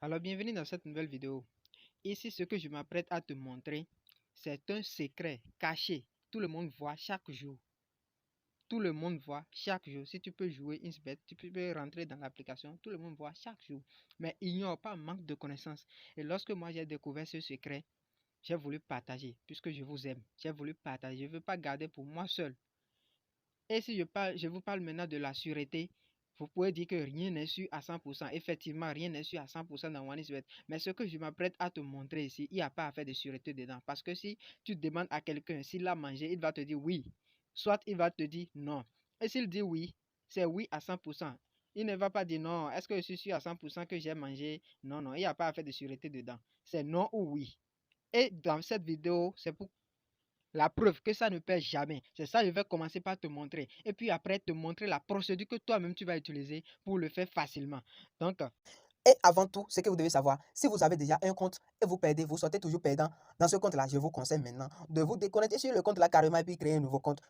Alors, bienvenue dans cette nouvelle vidéo. Ici, ce que je m'apprête à te montrer, c'est un secret caché. Tout le monde voit chaque jour. Tout le monde voit chaque jour. Si tu peux jouer Insbet, tu peux rentrer dans l'application. Tout le monde voit chaque jour. Mais ignore pas, manque de connaissances. Et lorsque moi j'ai découvert ce secret, j'ai voulu partager, puisque je vous aime. J'ai voulu partager. Je ne veux pas garder pour moi seul. Et si je vous parle maintenant de la sûreté, vous pouvez dire que rien n'est sûr à 100%. Effectivement, rien n'est sûr à 100% dans OneXBet. Mais ce que je m'apprête à te montrer ici, il n'y a pas à faire de sûreté dedans. Parce que si tu demandes à quelqu'un s'il a mangé, il va te dire oui. Soit il va te dire non. Et s'il dit oui, c'est oui à 100%. Il ne va pas dire non. Est-ce que je suis sûr à 100% que j'ai mangé? Non, non, il n'y a pas à faire de sûreté dedans. C'est non ou oui. Et dans cette vidéo, c'est pour la preuve que ça ne perd jamais. C'est ça, je vais commencer par te montrer. Et puis après, te montrer la procédure que toi-même tu vas utiliser pour le faire facilement. Donc, Et avant tout, ce que vous devez savoir, si vous avez déjà un compte et vous perdez, vous sortez toujours perdant dans ce compte-là, je vous conseille maintenant de vous déconnecter sur le compte-là carrément et puis créer un nouveau compte.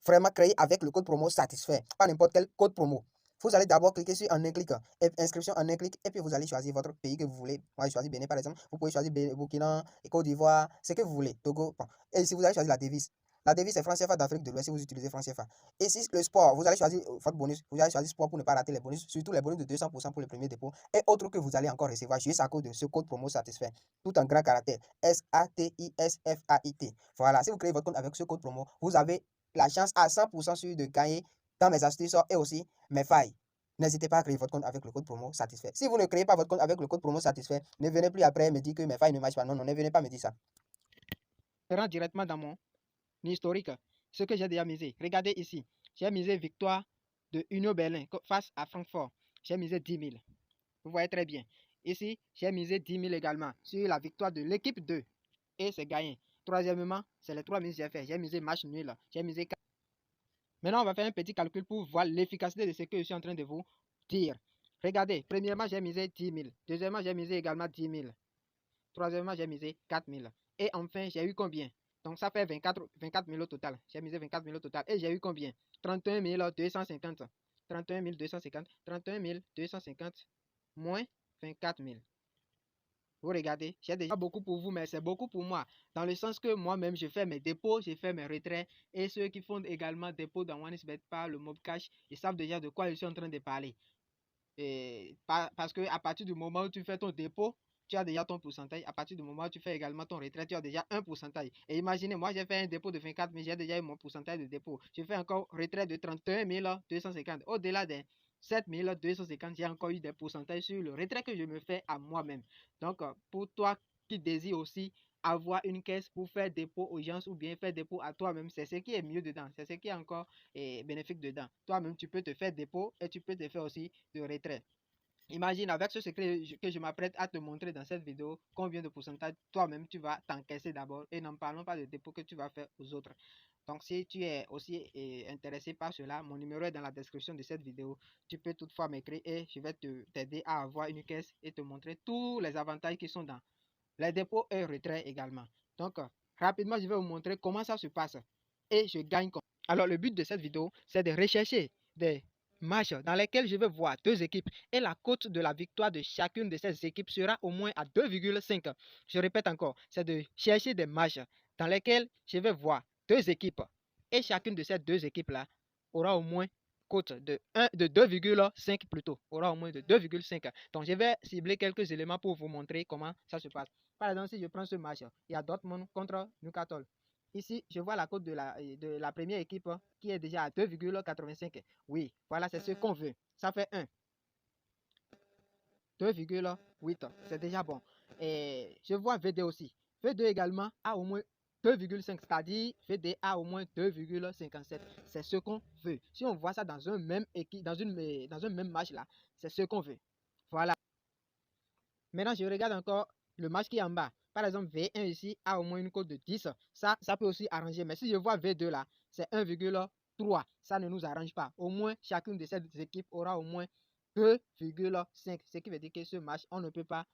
Vraiment créé avec le code promo satisfait, pas n'importe quel code promo. Vous allez d'abord cliquer sur en un clic, inscription en un clic, et puis vous allez choisir votre pays que vous voulez. Moi, je choisis Bénin par exemple. Vous pouvez choisir Burkina, Côte d'Ivoire, ce que vous voulez, Togo. Bon. Et si vous allez choisir la devise, la devise c'est franc CFA d'Afrique de l'Ouest si vous utilisez franc CFA. Et si le sport, vous allez choisir votre bonus, vous allez choisir sport pour ne pas rater les bonus, surtout les bonus de 200% pour le premier dépôt et autres que vous allez encore recevoir juste à cause de ce code promo satisfait. Tout en grand caractère, SATISFAIT. Voilà, si vous créez votre compte avec ce code promo, vous avez la chance à 100% sûr de gagner dans mes astuces et aussi mes failles. N'hésitez pas à créer votre compte avec le code promo satisfait. Si vous ne créez pas votre compte avec le code promo satisfait, ne venez plus après me dire que mes failles ne marchent pas. Non, non, ne venez pas me dire ça. je rentre directement dans mon historique, ce que j'ai déjà misé. Regardez ici, j'ai misé victoire de Union Berlin face à Francfort. J'ai misé 10 000. Vous voyez très bien. Ici, j'ai misé 10 000 également sur la victoire de l'équipe 2. Et c'est gagné. Troisièmement, c'est les 3 mises que j'ai fait. J'ai misé match nul. J'ai misé 4. Maintenant, on va faire un petit calcul pour voir l'efficacité de ce que je suis en train de vous dire. Regardez, premièrement, j'ai misé 10 000. Deuxièmement, j'ai misé également 10 000. Troisièmement, j'ai misé 4 000. Et enfin, j'ai eu combien? Donc, ça fait 24 000 au total. J'ai misé 24 000 au total. Et j'ai eu combien? 31 250. 31 250. 31 250 moins 24 000. Vous regardez, j'ai déjà beaucoup pour vous, mais c'est beaucoup pour moi. Dans le sens que moi-même, je fais mes dépôts, je fais mes retraits. Et ceux qui font également dépôts dans OneXBet par le mob cash, ils savent déjà de quoi je suis en train de parler. Et parce que à partir du moment où tu fais ton dépôt, tu as déjà ton pourcentage. À partir du moment où tu fais également ton retrait, tu as déjà un pourcentage. Et imaginez, moi j'ai fait un dépôt de 24 000, j'ai déjà eu mon pourcentage de dépôt. Je fais encore retrait de 31 250. Au-delà des 7 250, j'ai encore eu des pourcentages sur le retrait que je me fais à moi-même. Donc, pour toi qui désires aussi avoir une caisse pour faire dépôt aux gens ou bien faire dépôt à toi-même, c'est ce qui est mieux dedans, c'est ce qui est encore bénéfique dedans. Toi-même, tu peux te faire dépôt et tu peux te faire aussi de retrait. Imagine avec ce secret que je m'apprête à te montrer dans cette vidéo, combien de pourcentage toi-même tu vas t'encaisser d'abord et n'en parlons pas de dépôt que tu vas faire aux autres. Donc si tu es aussi intéressé par cela, mon numéro est dans la description de cette vidéo. Tu peux toutefois m'écrire et je vais t'aider à avoir une caisse et te montrer tous les avantages qui sont dans les dépôts et retraits également. Donc rapidement, je vais vous montrer comment ça se passe et je gagne comme. Alors le but de cette vidéo, c'est de rechercher des matchs dans lesquels je vais voir deux équipes et la cote de la victoire de chacune de ces équipes sera au moins à 2,5. Je répète encore, c'est de chercher des matchs dans lesquels je vais voir deux équipes et chacune de ces deux équipes-là aura au moins cote de 2,5 plutôt, aura au moins de 2,5. Donc je vais cibler quelques éléments pour vous montrer comment ça se passe. Par exemple, si je prends ce match, il y a Dortmund contre Newcastle. Ici, je vois la cote de la première équipe qui est déjà à 2,85. Oui, voilà, c'est ce qu'on veut. Ça fait 1. 2,8. C'est déjà bon. Et je vois VD aussi. VD également a au moins 2,5, c'est-à-dire VD a au moins 2,57. C'est ce qu'on veut. Si on voit ça dans un même équipe, dans un même match là, c'est ce qu'on veut. Voilà. Maintenant, je regarde encore le match qui est en bas. Par exemple, V1 ici a au moins une cote de 10. Ça peut aussi arranger. Mais si je vois V2 là, c'est 1,3. Ça ne nous arrange pas. Au moins, chacune de ces équipes aura au moins 2,5. Ce qui veut dire que ce match, on ne peut pas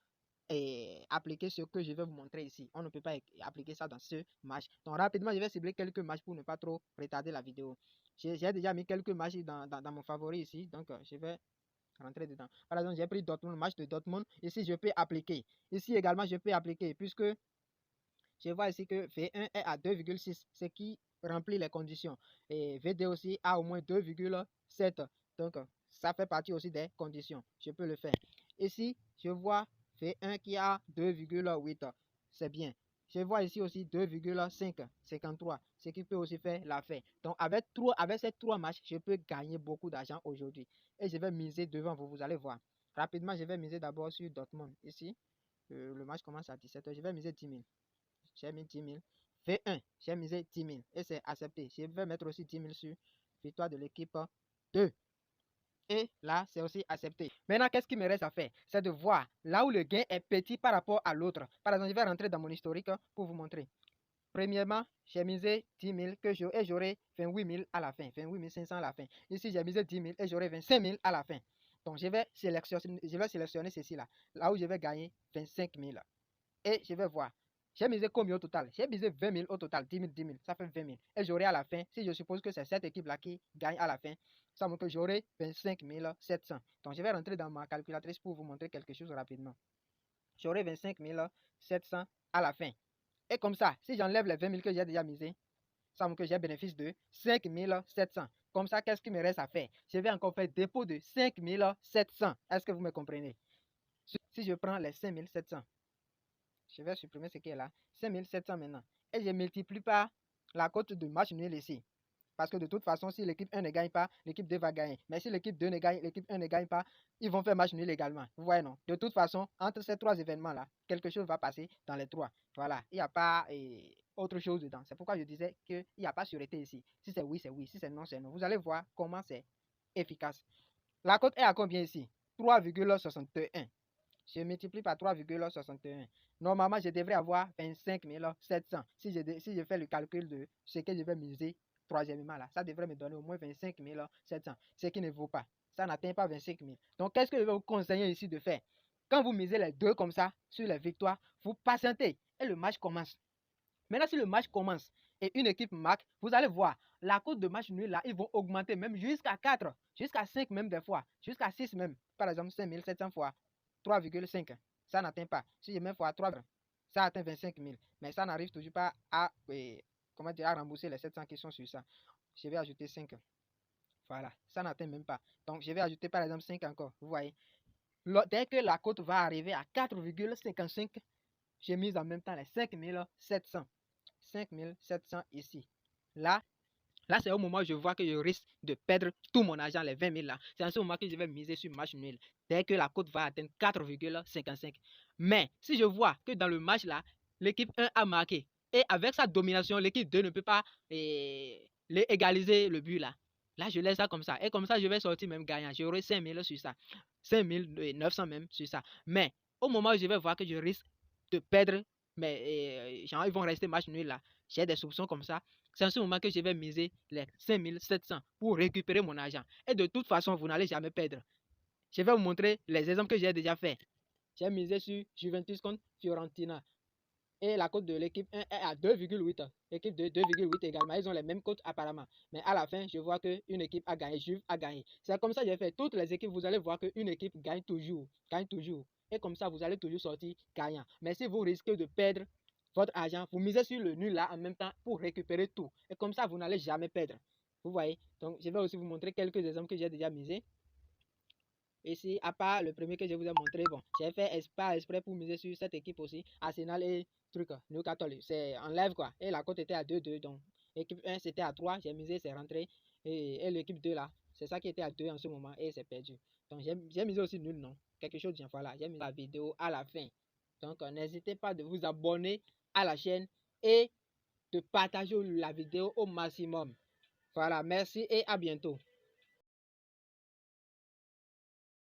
appliquer ce que je vais vous montrer ici. On ne peut pas appliquer ça dans ce match. Donc, rapidement, je vais cibler quelques matchs pour ne pas trop retarder la vidéo. J'ai déjà mis quelques matchs dans mon favori ici. Donc, je vais rentrer dedans. Par exemple, j'ai pris Dortmund, match de Dortmund. Ici, je peux appliquer. Ici également, je peux appliquer puisque je vois ici que V1 est à 2,6, ce qui remplit les conditions. Et V2 aussi a au moins 2,7. Donc, ça fait partie aussi des conditions. Je peux le faire. Ici, je vois V1 qui a 2,8. C'est bien. Je vois ici aussi 2,553, ce qui peut aussi faire l'affaire. Donc, avec ces trois matchs, je peux gagner beaucoup d'argent aujourd'hui. Et je vais miser devant vous, vous allez voir. Rapidement, je vais miser d'abord sur Dortmund. Ici, le match commence à 17h. Je vais miser 10 000. J'ai mis 10 000. V1, j'ai misé 10 000 et c'est accepté. Je vais mettre aussi 10 000 sur victoire de l'équipe 2. Et là, c'est aussi accepté. Maintenant, qu'est-ce qui me reste à faire? C'est de voir là où le gain est petit par rapport à l'autre. Par exemple, je vais rentrer dans mon historique pour vous montrer. Premièrement, j'ai misé 10 000 et j'aurai 28 000 à la fin, 28 500 à la fin. Ici, j'ai misé 10 000 et j'aurai 25 000 à la fin. Donc, je vais sélectionner ceci là, là où je vais gagner 25 000. Et je vais voir. J'ai misé combien au total? J'ai misé 20 000 au total, 10 000, 10 000, ça fait 20 000. Et j'aurai à la fin, si je suppose que c'est cette équipe-là qui gagne à la fin, ça montre que j'aurai 25 700. Donc je vais rentrer dans ma calculatrice pour vous montrer quelque chose rapidement. J'aurai 25 700 à la fin. Et comme ça, si j'enlève les 20 000 que j'ai déjà misé, ça montre que j'ai bénéfice de 5 700. Comme ça, qu'est-ce qui me reste à faire? Je vais encore faire dépôt de 5 700. Est-ce que vous me comprenez? Si je prends les 5 700, je vais supprimer ce qui est là, 5700 maintenant. Et je multiplie par la cote de match nul ici. Parce que de toute façon, si l'équipe 1 ne gagne pas, l'équipe 2 va gagner. Mais si l'équipe 2 ne gagne, l'équipe 1 ne gagne pas, ils vont faire match nul également. Vous voyez, non? De toute façon, entre ces trois événements-là, quelque chose va passer dans les trois. Voilà, il n'y a pas autre chose dedans. C'est pourquoi je disais qu'il n'y a pas sûreté ici. Si c'est oui, c'est oui. Si c'est non, c'est non. Vous allez voir comment c'est efficace. La cote est à combien ici? 3,61. Je multiplie par 3,61. Normalement, je devrais avoir 25 700. Si je fais le calcul de ce que je vais miser troisièmement là, ça devrait me donner au moins 25 700. Ce qui ne vaut pas. Ça n'atteint pas 25 000. Donc, qu'est-ce que je vais vous conseiller ici de faire? Quand vous misez les deux comme ça sur les victoires, vous patientez et le match commence. Maintenant, si le match commence et une équipe marque, vous allez voir, la cote de match nul là, ils vont augmenter même jusqu'à 4, jusqu'à 5 même des fois, jusqu'à 6 même. Par exemple, 5700 fois 3,5. Ça n'atteint pas. Si je mets fois 3, ça atteint 25 000. Mais ça n'arrive toujours pas à, à rembourser les 700 qui sont sur ça. Je vais ajouter 5. Voilà, ça n'atteint même pas. Donc, je vais ajouter par exemple 5 encore. Vous voyez. Dès que la cote va arriver à 4,55, j'ai mis en même temps les 5700. 5700 ici. Là, c'est au moment où je vois que je risque de perdre tout mon argent, les 20 000 là. C'est en ce moment que je vais miser sur match nul. Dès que la cote va atteindre 4,55. Mais si je vois que dans le match là, l'équipe 1 a marqué. Et avec sa domination, l'équipe 2 ne peut pas égaliser le but là. Là, je laisse ça comme ça. Et comme ça, je vais sortir même gagnant. J'aurai 5 000 sur ça. 5 900 même sur ça. Mais au moment où je vais voir que je risque de perdre, mais genre, ils vont rester match nul là. J'ai des soupçons comme ça. C'est en ce moment que je vais miser les 5700 pour récupérer mon argent. Et de toute façon, vous n'allez jamais perdre. Je vais vous montrer les exemples que j'ai déjà fait. J'ai misé sur Juventus contre Fiorentina. Et la cote de l'équipe 1 est à 2,8. L'équipe de 2,8 également. Ils ont les mêmes cotes apparemment. Mais à la fin, je vois qu'une équipe a gagné. Juve a gagné. C'est comme ça que j'ai fait. Toutes les équipes, vous allez voir qu'une équipe gagne toujours. Gagne toujours. Et comme ça, vous allez toujours sortir gagnant. Mais si vous risquez de perdre votre argent, vous misez sur le nul là en même temps pour récupérer tout. Et comme ça, vous n'allez jamais perdre. Vous voyez? Donc, je vais aussi vous montrer quelques exemples que j'ai déjà misés. Ici, à part le premier que je vous ai montré, bon, j'ai fait pas exprès pour miser sur cette équipe aussi. Arsenal et truc, Newcastle, c'est en live quoi. Et la cote était à 2-2, donc l'équipe 1 c'était à 3, j'ai misé, c'est rentré. Et l'équipe 2 là, c'est ça qui était à 2 en ce moment et c'est perdu. Donc j'ai misé aussi nul, non? Quelque chose, voilà, j'ai mis la vidéo à la fin. Donc n'hésitez pas de vous abonner à la chaîne et de partager la vidéo au maximum. Voilà, merci et à bientôt.